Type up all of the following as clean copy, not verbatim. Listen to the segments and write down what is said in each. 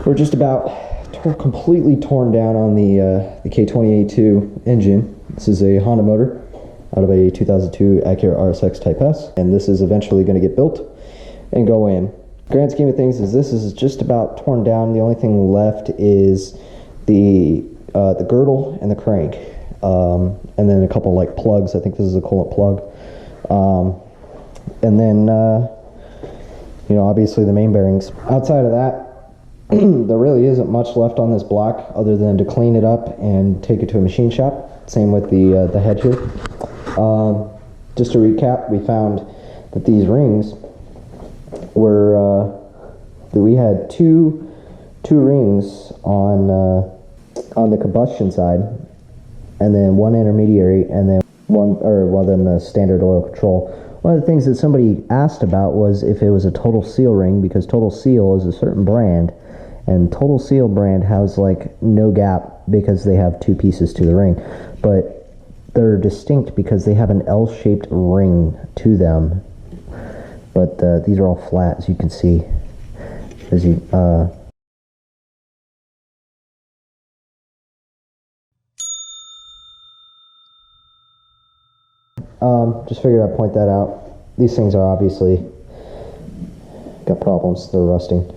We're just about completely torn down on the K20A2 engine. This is a Honda motor out of a 2002 Acura RSX Type S, and this is eventually going to get built and go in. Grand scheme of things is this is just about torn down. The only thing left is the girdle and the crank, and then a couple like plugs. I think this is a coolant plug, and then you know, obviously the main bearings. Outside of that, there really isn't much left on this block other than to clean it up and take it to a machine shop. Same with the head here. Just to recap, we found that these rings were that we had two rings on the combustion side, and then one intermediary, and then then the standard oil control. One of the things that somebody asked about was if it was a Total Seal ring, because Total Seal is a certain brand, and Total Seal brand has like no gap because they have two pieces to the ring, but they're distinct because they have an L-shaped ring to them. But these are all flat, as you can see. As you just figured I'd point that out. These things are obviously got problems. They're rusting.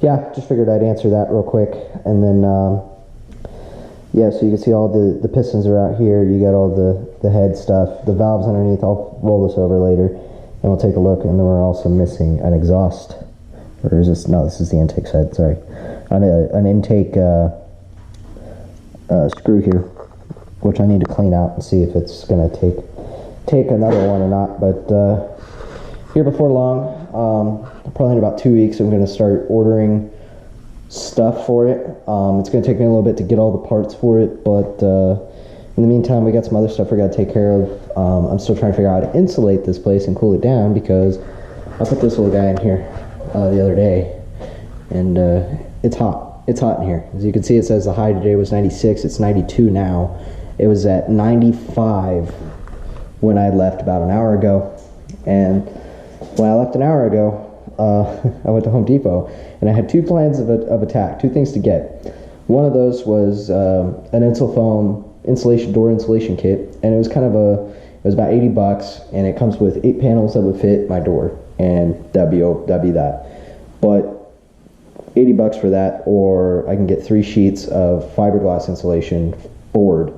Yeah, just figured I'd answer that real quick. And then, yeah, so you can see all the pistons are out here. You got all the head stuff. The valves underneath, I'll roll this over later, and we'll take a look. And then we're also missing an exhaust. Or is this? No, this is the intake side, sorry. An intake screw here, which I need to clean out and see if it's going to take another one or not. But here before long, probably in about 2 weeks, I'm going to start ordering stuff for it. It's going to take me a little bit to get all the parts for it, but in the meantime, we got some other stuff we got to take care of. I'm still trying to figure out how to insulate this place and cool it down, because I put this little guy in here the other day, and it's hot. It's hot in here. As you can see, it says the high today was 96. It's 92 now. It was at 95 when I left about an hour ago, and when I left an hour ago, I went to Home Depot, and I had two plans of attack, two things to get. One of those was an Insulfoam door insulation kit, and it was it was about 80 bucks, and it comes with 8 panels that would fit my door, and that'd be that. But 80 bucks for that, or I can get 3 sheets of fiberglass insulation board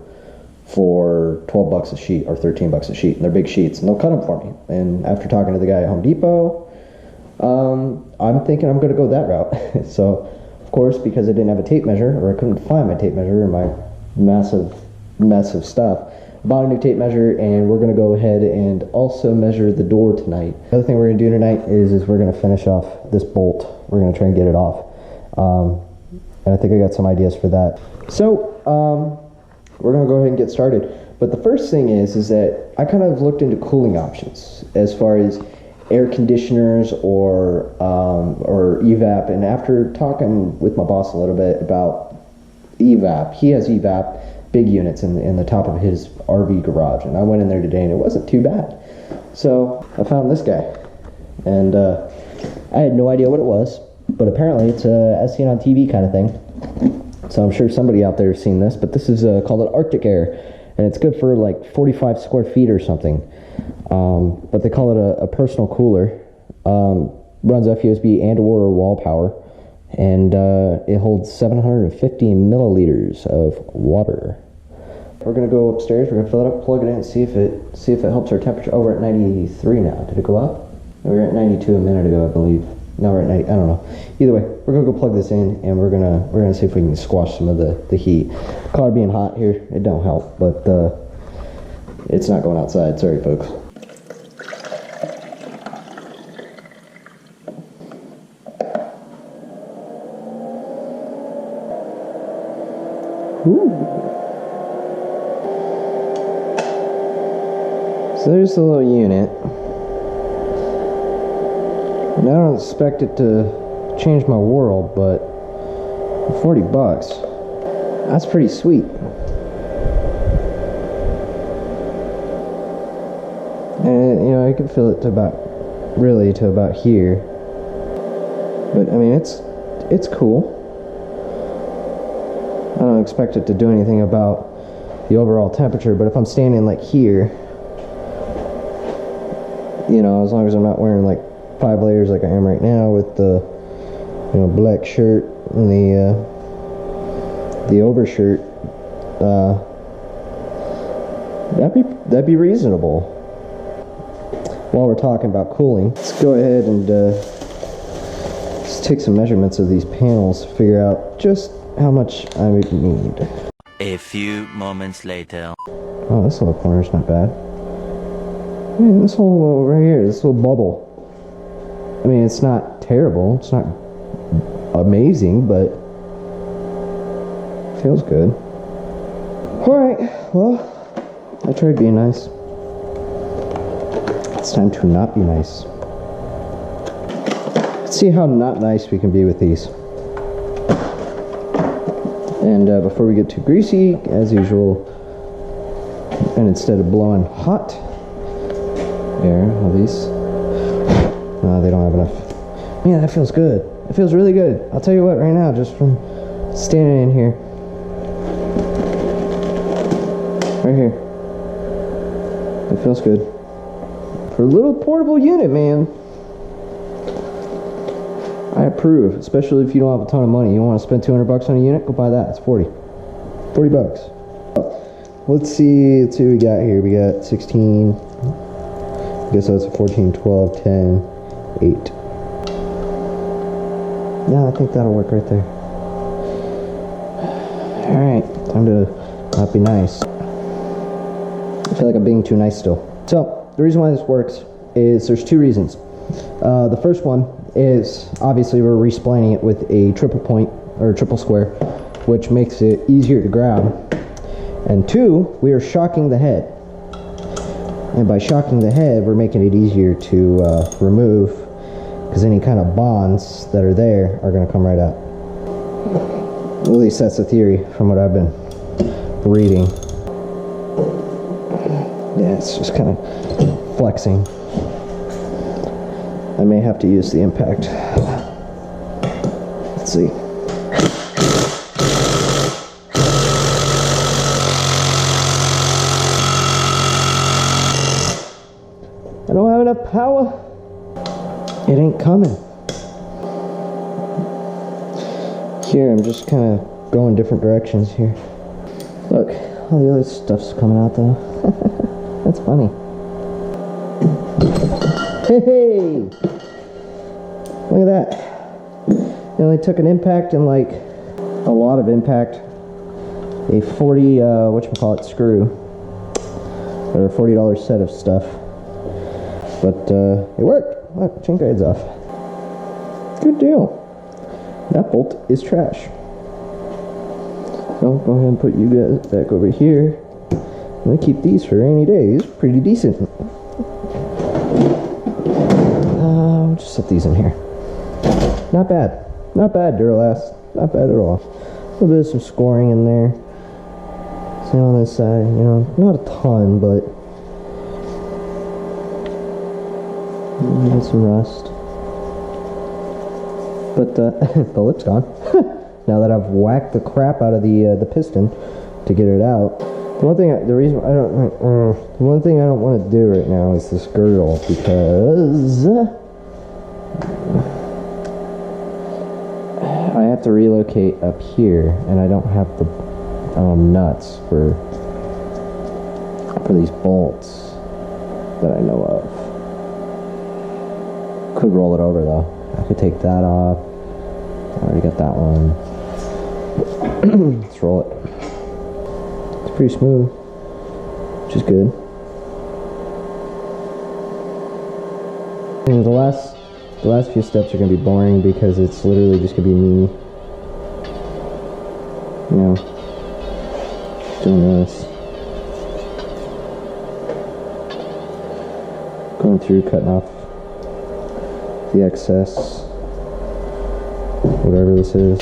for 12 bucks a sheet or 13 bucks a sheet, and they're big sheets, and they'll cut them for me. And after talking to the guy at Home Depot, I'm thinking I'm going to go that route. So, of course, because I didn't have a tape measure, or I couldn't find my tape measure in my massive mess of stuff, I bought a new tape measure, and we're going to go ahead and also measure the door tonight. The other thing we're going to do tonight is we're going to finish off this bolt. We're going to try and get it off. And I think I got some ideas for that. So, we're going to go ahead and get started. But the first thing is that I kind of looked into cooling options as far as air conditioners or evap, and after talking with my boss a little bit about evap, he has evap big units in the top of his RV garage, and I went in there today and it wasn't too bad. So I found this guy, and I had no idea what it was, but apparently it's a as seen on TV kind of thing. So I'm sure somebody out there has seen this, but this is called an Arctic Air, and it's good for like 45 square feet or something. But they call it a personal cooler. Runs FUSB and or wall power, and it holds 750 milliliters of water. We're gonna go upstairs. We're gonna fill it up, plug it in, and see if it helps our temperature. Oh, we're at 93 now. Did it go up? We were at 92 a minute ago, I believe. Now we're at 90. I don't know. Either way, we're gonna go plug this in, and we're gonna see if we can squash some of the heat. Car being hot here, it don't help, but it's not going outside. Sorry, folks. Ooh. So there's the little unit, and I don't expect it to change my world, but for 40 bucks, that's pretty sweet. And you know, I can fill it to about here. But I mean, it's cool. I don't expect it to do anything about the overall temperature, but if I'm standing like here, you know, as long as I'm not wearing like 5 layers like I am right now with the, you know, black shirt and the overshirt, that'd be reasonable. While we're talking about cooling, let's go ahead and let's take some measurements of these panels, figure out just how much I would need. A few moments later. Oh, this little corner's not bad. I mean, this whole right here, this little bubble. I mean, it's not terrible. It's not amazing, but it feels good. Alright, well, I tried being nice. It's time to not be nice. Let's see how not nice we can be with these. And before we get too greasy, as usual, and instead of blowing hot air, all these, no, they don't have enough. Man, that feels good. It feels really good. I'll tell you what, right now, just from standing in here, right here, it feels good. For a little portable unit, man, I approve, especially if you don't have a ton of money. You want to spend 200 bucks on a unit? Go buy that. It's 40 bucks. Let's see what we got here. We got 16. I guess that's a 14, 12, 10, 8. Yeah, I think that'll work right there. Alright, time to not be nice. I feel like I'm being too nice still. So, the reason why this works is there's 2 reasons. The first one is obviously we're resplaining it with a triple point or triple square, which makes it easier to grab. And 2, we are shocking the head. And by shocking the head, we're making it easier to remove, because any kind of bonds that are there are going to come right out. At least that's the theory from what I've been reading. Yeah, it's just kind of flexing. I may have to use the impact. Let's see. I don't have enough power. It ain't coming. Here, I'm just kind of going different directions here. Look, all the other stuff's coming out though. That's funny. Hey! Look at that. It only took an impact and like a lot of impact. A 40, whatchamacallit, screw. Or a $40 set of stuff. But it worked. Look, chain guide's off. Good deal. That bolt is trash. So go ahead and put you guys back over here. I'm gonna keep these for rainy days. Pretty decent. Just set these in here. Not bad. Not bad, Duralast. Not bad at all. A little bit of some scoring in there. Same on this side, you know, not a ton, but some rust. But the lip's gone. Now that I've whacked the crap out of the piston to get it out. The one thing I don't want to do right now is this girdle, because I have to relocate up here, and I don't have the nuts for these bolts that I know of. Could roll it over though. I could take that off. I already got that one. Let's roll it. It's pretty smooth, which is good. And the last few steps are going to be boring because it's literally just going to be me, you know, doing this, going through, cutting off the excess, whatever this is.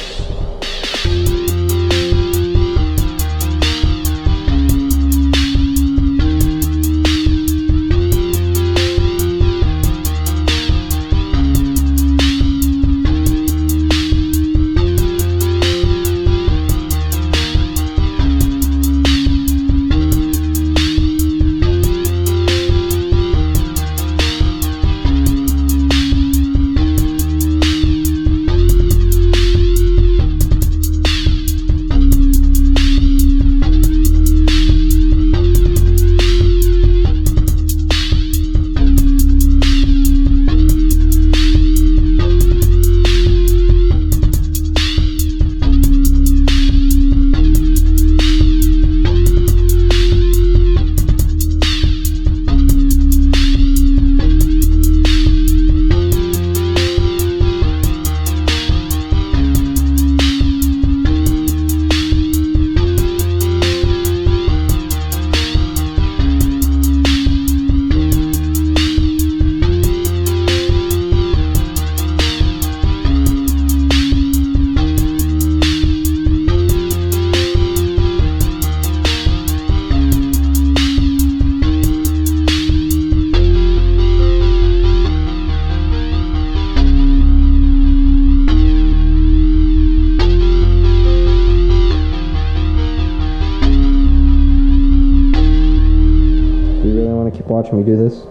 watching me do this?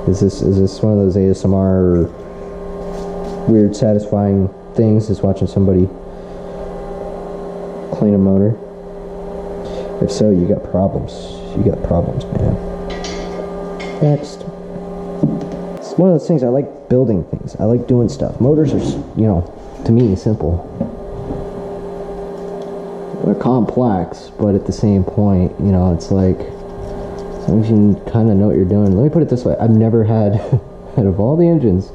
Is this one of those ASMR or weird satisfying things? Is watching somebody clean a motor? If so, you got problems. You got problems, man. Next. It's one of those things, I like building things. I like doing stuff. Motors are, you know, to me, simple. They're complex, but at the same point, you know, it's like, as long as you kind of know what you're doing. Let me put it this way. I've never had, out of all the engines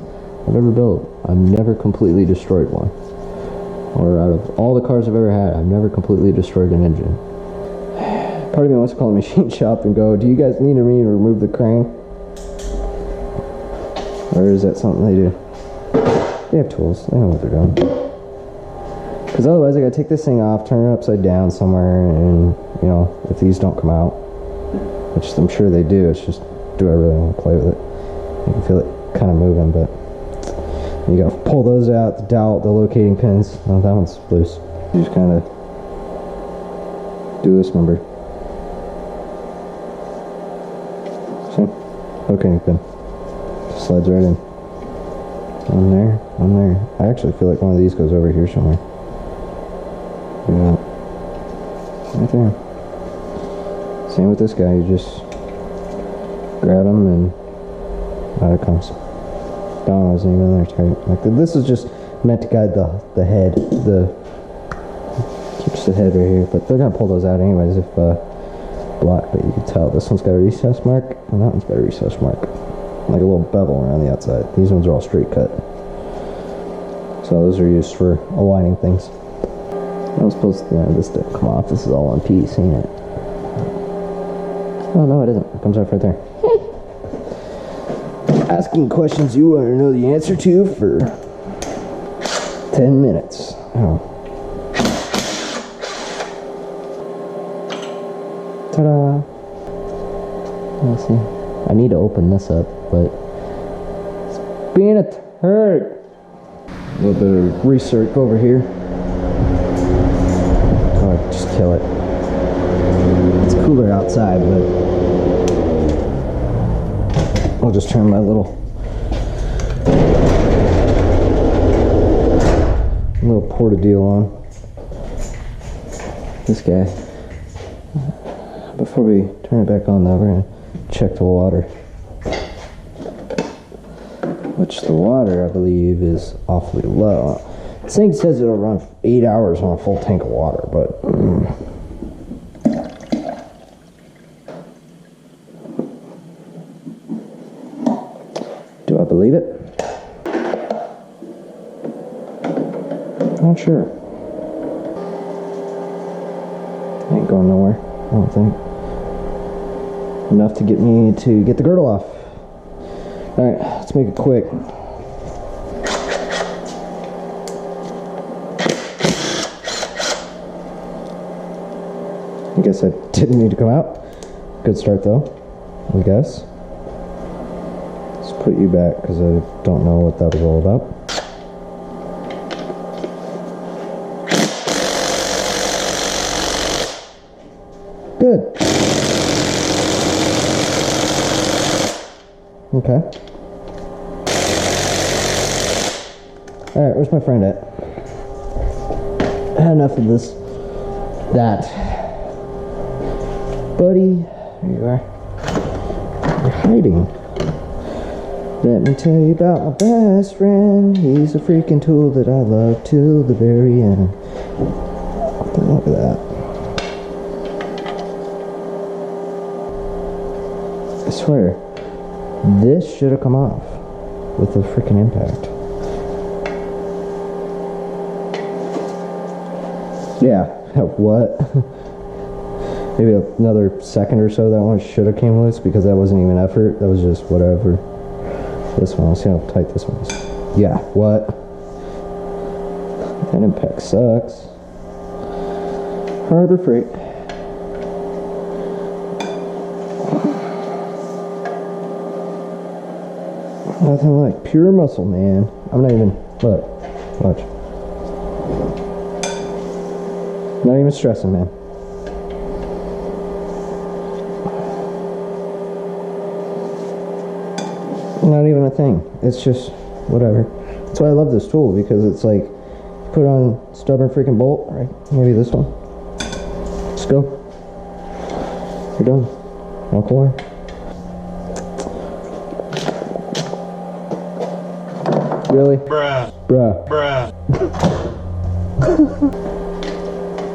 I've ever built, I've never completely destroyed one. Or out of all the cars I've ever had, I've never completely destroyed an engine. Part of me wants to call a machine shop and go, do you guys need me to remove the crane? Or is that something they do? They have tools. They know what they're doing. Because otherwise I gotta take this thing off, turn it upside down somewhere, and, you know, if these don't come out, which I'm sure they do, it's just, do I really want to play with it? You can feel it kind of moving, but you gotta pull those out, the dowel, the locating pins. Oh, that one's loose. You just kind of do this, remember? See? Locating pin. Slides right in. One there, one there. I actually feel like one of these goes over here somewhere. Yeah. Right there. Same with this guy, you just grab him and out it comes. That one wasn't even there tight. Like this is just meant to guide the head. Keeps the head right here, but they're gonna pull those out anyways if blocked. But you can tell this one's got a recess mark and that one's got a recess mark, like a little bevel around the outside. These ones are all straight cut, so those are used for aligning things. I was supposed to, this didn't come off. This is all one piece, ain't it? Oh no, it isn't. It comes off right there. Asking questions you want to know the answer to for 10 minutes. Oh. Ta-da! Let's see. I need to open this up, but it's being a turd. A little bit of research over here. Oh, just kill it. It's cooler outside, but I'll just turn my little porta deal on. This guy. Before we turn it back on though, we're gonna check the water. Which the water, I believe, is awfully low. This thing says it'll run 8 hours on a full tank of water, but do I believe it? Not sure. Ain't going nowhere, I don't think. Enough to get me to get the girdle off. Alright, let's make it quick. I guess I didn't need to come out. Good start though, I guess. Let's put you back because I don't know what that was all about. Good. Okay. Alright, where's my friend at? Enough of this. That. Buddy, there you are. You're hiding. Let me tell you about my best friend. He's a freaking tool that I love till the very end. Look at that. I swear, this should have come off with the freaking impact. Yeah, what? Maybe another second or so that one should have came loose because that wasn't even effort. That was just whatever. This one, let's see how tight this one is. Yeah, what? That impact sucks. Harbor Freight. Nothing like pure muscle, man. I'm not even, look, watch. Not even stressing, man. Not even a thing. It's just whatever. That's why I love this tool, because it's like, put on stubborn freaking bolt, right? Maybe this one. Let's go. You're done. Walk away. Really? Bruh. Bruh. Bruh.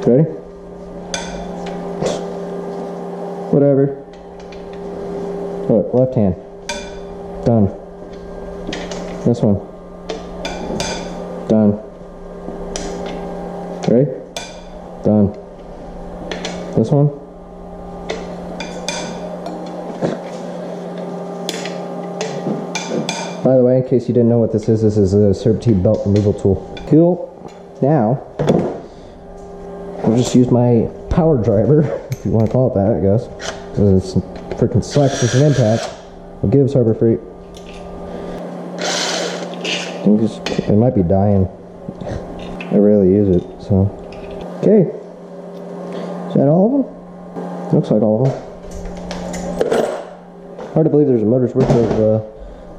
Ready? Whatever. Look, left hand. Done. This one. Done. Ready? Done. This one. By the way, in case you didn't know what this is a serpentine belt removal tool. Cool. Now, I'll just use my power driver, if you want to call it that, I guess. Because it freaking sucks as an impact. What gives, Harbor Freight? It might be dying. I rarely use it, so. Okay. Is that all of them? Looks like all of them. Hard to believe there's a motor's worth of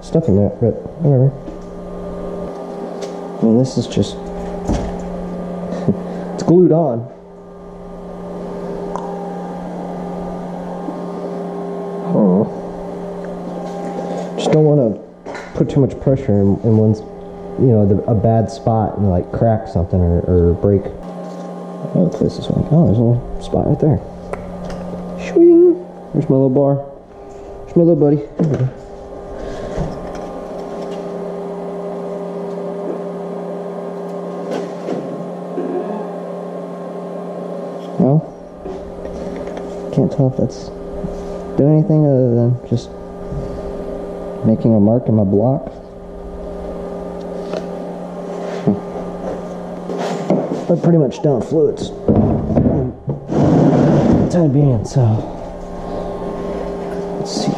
stuff in that, but whatever. I mean, this is just... it's glued on. Oh. Just don't want to put too much pressure in one's, you know, a bad spot and like crack something or break. Oh, the place is like, oh, there's a little spot right there. Shwing! There's my little bar. There's my little buddy. There we go. Well, can't tell if that's doing anything other than just making a mark in my block. But pretty much down fluids for the time being, so let's see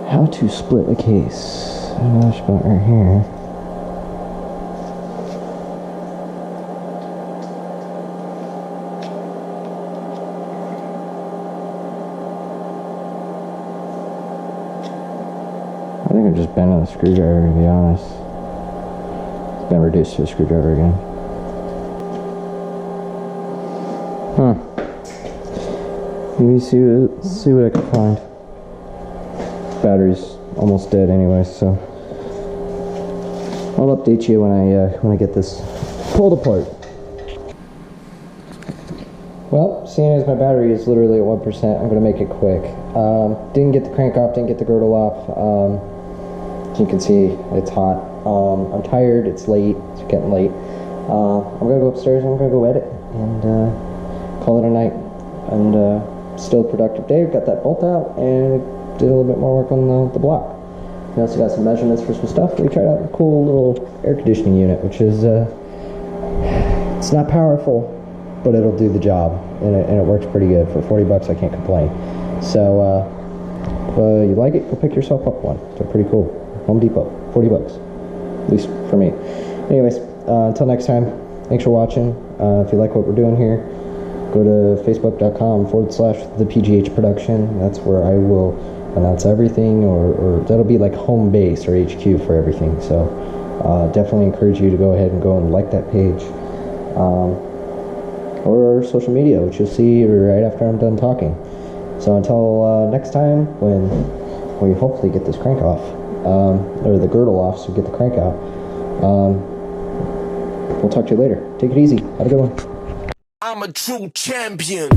how to split a case. Another spot right here. I think I'm just bent on a screwdriver, to be honest. It's been reduced to a screwdriver again. Huh. Maybe see what I can find. Battery's almost dead anyway, so I'll update you when I get this pulled apart. Well, seeing as my battery is literally at 1%, I'm gonna make it quick. Didn't get the crank off, didn't get the girdle off. As you can see, it's hot. I'm tired, it's late, it's getting late. I'm gonna go upstairs and I'm gonna go edit and call it a night. And still a productive day. Got that bolt out and did a little bit more work on the block. We also got some measurements for some stuff. We tried out a cool little air conditioning unit, which is it's not powerful, but it'll do the job, and it works pretty good. For 40 bucks, I can't complain. So if you like it, go pick yourself up one. They're pretty cool. Home Depot, 40 bucks, at least for me. Anyways, until next time, thanks for watching. If you like what we're doing here, go to facebook.com/thepgh production. That's where I will announce everything, or that'll be like home base or HQ for everything. So definitely encourage you to go ahead and go and like that page. Or our social media, which you'll see right after I'm done talking. So until next time, when we hopefully get this crank off, or the girdle off, so get the crank out, we'll talk to you later. Take it easy. Have a good one. I'm a true champion.